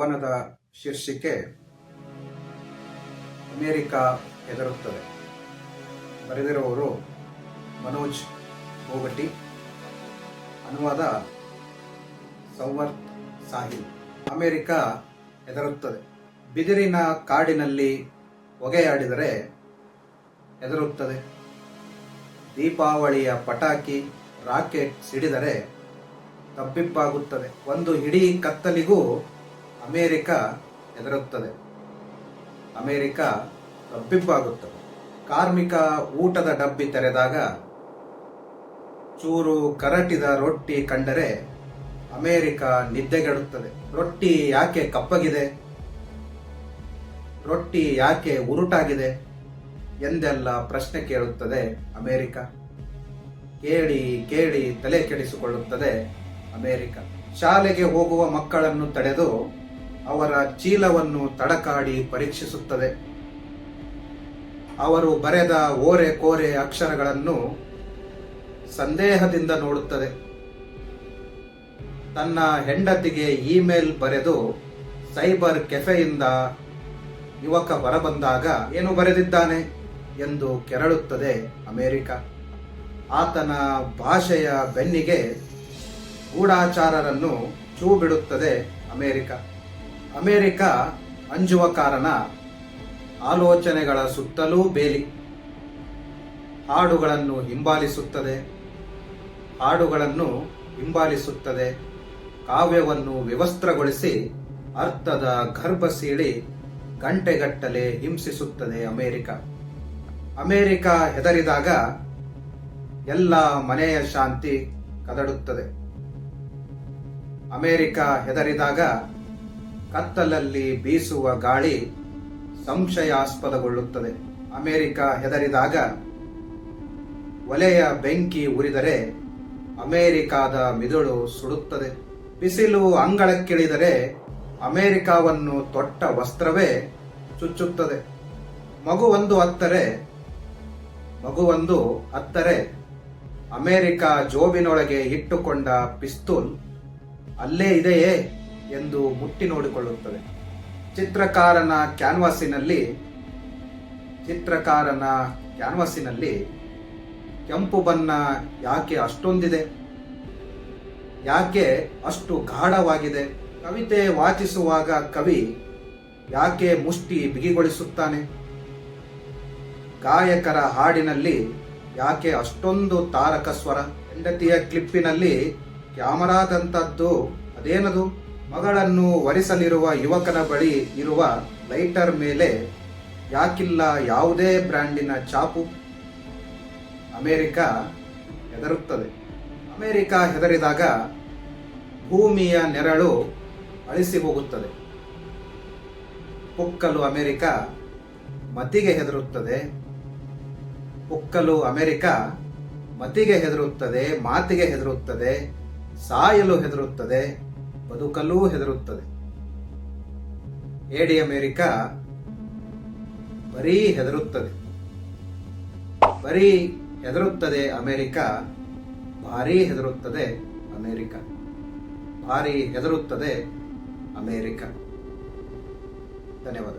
ಕವನದ ಶೀರ್ಷಿಕೆ ಅಮೆರಿಕ ಹೆದರುತ್ತದೆ. ಬರೆದಿರುವವರು ಮನೋಜ್ ಬೋಗಟಿ, ಅನುವಾದ ಸಂವರ್ತ್ ಸಾಹಿಲ್. ಅಮೆರಿಕ ಹೆದರುತ್ತದೆ. ಬಿದಿರಿನ ಕಾಡಿನಲ್ಲಿ ಹೊಗೆಯಾಡಿದರೆ ಹೆದರುತ್ತದೆ. ದೀಪಾವಳಿಯ ಪಟಾಕಿ ರಾಕೆಟ್ ಸಿಡಿದರೆ ತಬ್ಬಿಬ್ಬಾಗುತ್ತದೆ. ಒಂದು ಇಡೀ ಕತ್ತಲಿಗೂ ಅಮೆರಿಕ ಹೆದರುತ್ತದೆ. ಅಮೆರಿಕ ತಬ್ಬಿಬ್ಬಾಗುತ್ತದೆ. ಕಾರ್ಮಿಕ ಊಟದ ಡಬ್ಬಿ ತೆರೆದಾಗ ಚೂರು ಕರಟಿದ ರೊಟ್ಟಿ ಕಂಡರೆ ಅಮೆರಿಕ ನಿದ್ದೆಗೆಡುತ್ತದೆ. ರೊಟ್ಟಿ ಯಾಕೆ ಕಪ್ಪಗಿದೆ, ರೊಟ್ಟಿ ಯಾಕೆ ಉರುಟಾಗಿದೆ ಎಂದೆಲ್ಲ ಪ್ರಶ್ನೆ ಕೇಳುತ್ತದೆ ಅಮೆರಿಕ. ಕೇಳಿ ಕೇಳಿ ತಲೆ ಕೆಡಿಸಿಕೊಳ್ಳುತ್ತದೆ ಅಮೆರಿಕ. ಶಾಲೆಗೆ ಹೋಗುವ ಮಕ್ಕಳನ್ನು ತಡೆದು ಅವರ ಚೀಲವನ್ನು ತಡಕಾಡಿ ಪರೀಕ್ಷಿಸುತ್ತದೆ. ಅವರು ಬರೆದ ಓರೆ ಕೋರೆ ಅಕ್ಷರಗಳನ್ನು ಸಂದೇಹದಿಂದ ನೋಡುತ್ತದೆ. ತನ್ನ ಹೆಂಡತಿಗೆ ಇಮೇಲ್ ಬರೆದು ಸೈಬರ್ ಕೆಫೆಯಿಂದ ಯುವಕ ಹೊರಬಂದಾಗ ಏನು ಬರೆದಿದ್ದಾನೆ ಎಂದು ಕೆರಳುತ್ತದೆ ಅಮೆರಿಕ. ಆತನ ಭಾಷೆಯ ಬೆನ್ನಿಗೆ ಗೂಢಾಚಾರರನ್ನು ಚೂ ಬಿಡುತ್ತದೆ ಅಮೆರಿಕ. ಅಮೆರಿಕ ಅಂಜುವ ಕಾರಣ ಆಲೋಚನೆಗಳ ಸುತ್ತಲೂ ಬೇಲಿ. ಹಾಡುಗಳನ್ನು ಹಿಂಬಾಲಿಸುತ್ತದೆ. ಕಾವ್ಯವನ್ನು ವಿವಸ್ತ್ರಗೊಳಿಸಿ ಅರ್ಥದ ಗರ್ಭ ಸೀಳಿ ಗಂಟೆಗಟ್ಟಲೆ ಹಿಂಸಿಸುತ್ತದೆ ಅಮೆರಿಕ. ಅಮೆರಿಕ ಹೆದರಿದಾಗ ಎಲ್ಲ ಮನೆಯ ಶಾಂತಿ ಕದಡುತ್ತದೆ. ಅಮೆರಿಕ ಹೆದರಿದಾಗ ಕತ್ತಲಲ್ಲಿ ಬೀಸುವ ಗಾಳಿ ಸಂಶಯಾಸ್ಪದಗೊಳ್ಳುತ್ತದೆ. ಅಮೆರಿಕ ಹೆದರಿದಾಗ ಒಲೆಯ ಬೆಂಕಿ ಉರಿದರೆ ಅಮೆರಿಕಾದ ಮಿದುಳು ಸುಡುತ್ತದೆ. ಬಿಸಿಲು ಅಂಗಳಕ್ಕಿಳಿದರೆ ಅಮೆರಿಕವನ್ನು ತೊಟ್ಟ ವಸ್ತ್ರವೇ ಚುಚ್ಚುತ್ತದೆ. ಮಗುವೊಂದು ಹತ್ತರೆ ಅಮೆರಿಕ ಜೋಬಿನೊಳಗೆ ಇಟ್ಟುಕೊಂಡ ಪಿಸ್ತೂಲ್ ಅಲ್ಲೇ ಇದೆಯೇ ಎಂದು ಮುಟ್ಟಿ ನೋಡಿಕೊಳ್ಳುತ್ತದೆ. ಚಿತ್ರಕಾರನ ಕ್ಯಾನ್ವಾಸಿನಲ್ಲಿ ಕೆಂಪು ಬಣ್ಣ ಯಾಕೆ ಅಷ್ಟೊಂದಿದೆ, ಯಾಕೆ ಅಷ್ಟು ಗಾಢವಾಗಿದೆ? ಕವಿತೆ ವಾಚಿಸುವಾಗ ಕವಿ ಯಾಕೆ ಮುಷ್ಟಿ ಬಿಗಿಗೊಳಿಸುತ್ತಾನೆ? ಗಾಯಕರ ಹಾಡಿನಲ್ಲಿ ಯಾಕೆ ಅಷ್ಟೊಂದು ತಾರಕ ಸ್ವರ? ಹೆಂಡತಿಯ ಕ್ಲಿಪ್ಪಿನಲ್ಲಿ ಕ್ಯಾಮರಾದಂಥದ್ದು ಅದೇನದು? ಮಗಳನ್ನು ವರಿಸಲಿರುವ ಯುವಕನ ಬಳಿ ಇರುವ ಲೈಟರ್ ಮೇಲೆ ಯಾಕಿಲ್ಲ ಯಾವುದೇ ಬ್ರ್ಯಾಂಡಿನ ಚಾಪು? ಅಮೆರಿಕ ಹೆದರುತ್ತದೆ. ಅಮೆರಿಕ ಹೆದರಿದಾಗ ಭೂಮಿಯ ನೆರಳು ಅಳಿಸಿ ಹೋಗುತ್ತದೆ. ಪುಕ್ಕಲು ಅಮೆರಿಕ ಮತಿಗೆ ಹೆದರುತ್ತದೆ. ಮತಿಗೆ ಹೆದರುತ್ತದೆ, ಮಾತಿಗೆ ಹೆದರುತ್ತದೆ, ಸಾಯಲು ಹೆದರುತ್ತದೆ, ಬದುಕಲು ಹೆದರುತ್ತದೆ. ಏಡಿ ಅಮೆರಿಕ ಬರೀ ಹೆದರುತ್ತದೆ ಅಮೆರಿಕ. ಭಾರೀ ಹೆದರುತ್ತದೆ ಅಮೆರಿಕ. ಧನ್ಯವಾದ.